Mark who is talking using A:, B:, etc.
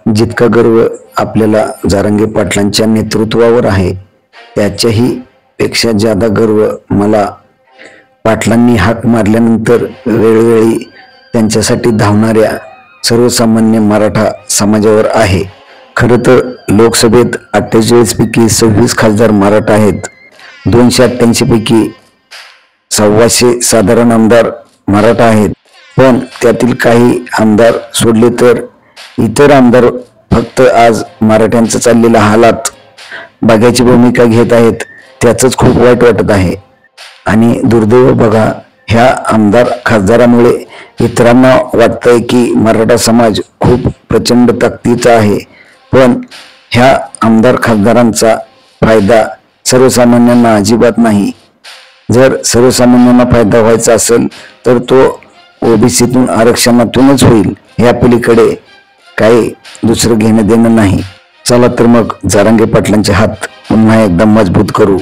A: जितका गर्व आपल्याला जरांगे पाटलांच्या नेतृत्वावर आहे त्याच्याही पेक्षा ज्यादा गर्व मला पाटलांनी हाक मारल्यानंतर वेळोवेळी त्यांच्यासाठी धावणाऱ्या सर्वसामान्य मराठा समाजावर आहे। खरं तर लोकसभेत 48 पैकी 26 खासदार मराठा आहेत। 288 पैकी 125 साधारण आमदार मराठा आहेत, पण त्यातील काही आमदार सोडले तर इतर आमदार फक्त आज मराठ्यांचा चाललेला हालात बघायची भूमिका घेत आहेत। त्याचंच खूप वाईट वाटत आहे आणि दुर्दैव बघा, ह्या आमदार खासदारामुळे इतरांना वाटतंय की मराठा समाज खूप प्रचंड ताकदीचा आहे, पण ह्या आमदार खासदारांचा फायदा सर्वसामान्यांना अजिबात नाही। जर सर्वसामान्यांना फायदा व्हायचा असेल तर तो ओबीसीतून आरक्षणातूनच होईल, ह्या पलीकडे काही दुसरं घेणं देणं नाही। चला तर मग जरांगे पाटलांचे हात पुन्हा एकदा मजबूत करू।